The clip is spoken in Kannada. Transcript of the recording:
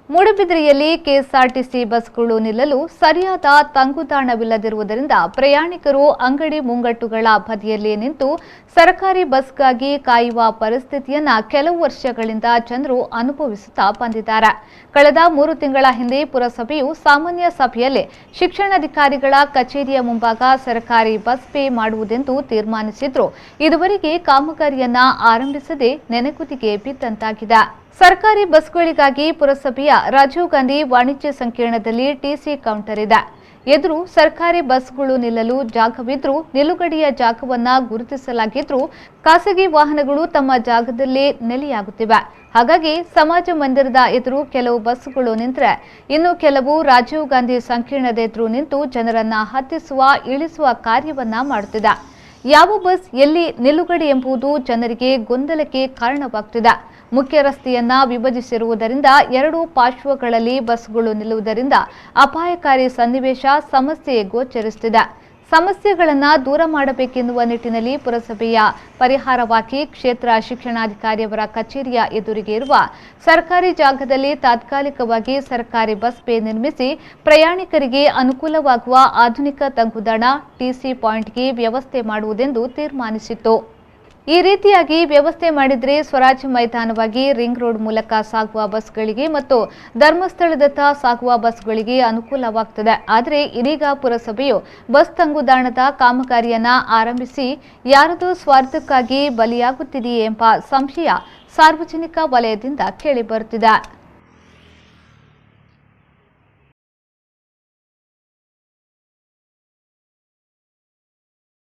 ಮೂಡುಬಿದಿರೆಯಲ್ಲಿ ಕೆಎಸ್ಆರ್ಟಿಸಿ ಬಸ್ಗಳು ನಿಲ್ಲಲು ಸರಿಯಾದ ತಂಗುದಾಣವಿಲ್ಲದಿರುವುದರಿಂದ ಪ್ರಯಾಣಿಕರು ಅಂಗಡಿ ಮುಂಗಟ್ಟುಗಳ ಬದಿಯಲ್ಲಿ ನಿಂತು ಸರ್ಕಾರಿ ಬಸ್ಗಾಗಿ ಕಾಯುವ ಪರಿಸ್ಥಿತಿಯನ್ನ ಕೆಲವು ವರ್ಷಗಳಿಂದ ಜನರು ಅನುಭವಿಸುತ್ತಾ ಬಂದಿದ್ದಾರೆ. ಕಳೆದ 3 ತಿಂಗಳ ಹಿಂದೆ ಪುರಸಭೆಯು ಸಾಮಾನ್ಯ ಸಭೆಯಲ್ಲಿ ಶಿಕ್ಷಣಾಧಿಕಾರಿಗಳ ಕಚೇರಿಯ ಮುಂಭಾಗ ಸರ್ಕಾರಿ ಬಸ್ ಪೇ ಮಾಡುವುದೆಂದು ತೀರ್ಮಾನಿಸಿದ್ರು. ಇದುವರೆಗೆ ಕಾಮಗಾರಿಯನ್ನ ಆರಂಭಿಸದೆ ನೆನೆಗುದಿಗೆ ಬಿದ್ದಂತಾಗಿದೆ. ಸರ್ಕಾರಿ ಬಸ್ಗಳಿಗಾಗಿ ಪುರಸಭೆಯ ರಾಜೀವ್ ಗಾಂಧಿ ವಾಣಿಜ್ಯ ಸಂಕೀರ್ಣದಲ್ಲಿ ಟಿಸಿ ಕೌಂಟರ್ ಇದೆ. ಎದುರು ಸರ್ಕಾರಿ ಬಸ್ಗಳು ನಿಲ್ಲಲು ಜಾಗವಿದ್ರೂ ನಿಲುಗಡೆಯ ಜಾಗವನ್ನ ಗುರುತಿಸಲಾಗಿದ್ರೂ ಖಾಸಗಿ ವಾಹನಗಳು ತಮ್ಮ ಜಾಗದಲ್ಲೇ ನೆಲೆಯಾಗುತ್ತಿವೆ. ಹಾಗಾಗಿ ಸಮಾಜ ಮಂದಿರದ ಎದುರು ಕೆಲವು ಬಸ್ಗಳು ನಿಂತರೆ ಇನ್ನು ಕೆಲವು ರಾಜೀವ್ ಗಾಂಧಿ ಸಂಕೀರ್ಣದ ಎದುರು ನಿಂತು ಜನರನ್ನ ಹತ್ತಿಸುವ ಇಳಿಸುವ ಕಾರ್ಯವನ್ನ ಮಾಡುತ್ತಿದೆ. ಯಾವ ಬಸ್ ಎಲ್ಲಿ ನಿಲುಗಡೆ ಎಂಬುದು ಜನರಿಗೆ ಗೊಂದಲಕ್ಕೆ ಕಾರಣವಾಗುತ್ತಿದೆ. ಮುಖ್ಯ ರಸ್ತೆಯನ್ನ ವಿಭಜಿಸಿರುವುದರಿಂದ 2 ಪಾರ್ಶ್ವಗಳಲ್ಲಿ ಬಸ್ಗಳು ನಿಲ್ಲುವುದರಿಂದ ಅಪಾಯಕಾರಿ ಸನ್ನಿವೇಶ ಸಮಸ್ಯೆ ಗೋಚರಿಸುತ್ತಿದೆ. ಸಮಸ್ಯೆಗಳನ್ನು ದೂರ ಮಾಡಬೇಕೆನ್ನುವ ನಿಟ್ಟಿನಲ್ಲಿ ಪುರಸಭೆಯ ಪರಿಹಾರವಾಗಿ ಕ್ಷೇತ್ರ ಶಿಕ್ಷಣಾಧಿಕಾರಿಯವರ ಕಚೇರಿಯ ಎದುರಿಗೆ ಇರುವ ಸರ್ಕಾರಿ ಜಾಗದಲ್ಲಿ ತಾತ್ಕಾಲಿಕವಾಗಿ ಸರ್ಕಾರಿ ಬಸ್ ಪೇ ನಿರ್ಮಿಸಿ ಪ್ರಯಾಣಿಕರಿಗೆ ಅನುಕೂಲವಾಗುವ ಆಧುನಿಕ ತಂಗುದಾಣ ಟಿಸಿ ಪಾಯಿಂಟ್ಗೆ ವ್ಯವಸ್ಥೆ ಮಾಡುವುದೆಂದು ತೀರ್ಮಾನಿಸಿತ್ತು. ಈ ರೀತಿಯಾಗಿ ವ್ಯವಸ್ಥೆ ಮಾಡಿದರೆ ಸ್ವರಾಜ್ ಮೈದಾನವಾಗಿ ರಿಂಗ್ ರೋಡ್ ಮೂಲಕ ಸಾಗುವ ಬಸ್ಗಳಿಗೆ ಮತ್ತು ಧರ್ಮಸ್ಥಳದತ್ತ ಸಾಗುವ ಬಸ್ಗಳಿಗೆ ಅನುಕೂಲವಾಗುತ್ತದೆ. ಆದರೆ ಇದೀಗ ಪುರಸಭೆಯು ಬಸ್ ತಂಗುದಾಣದ ಕಾಮಗಾರಿಯನ್ನ ಆರಂಭಿಸಿ ಯಾರದೋ ಸ್ವಾರ್ಥಕ್ಕಾಗಿ ಬಲಿಯಾಗುತ್ತಿದೆಯೇ ಎಂಬ ಸಂಶಯ ಸಾರ್ವಜನಿಕ ವಲಯದಿಂದ ಕೇಳಿಬರುತ್ತಿದೆ.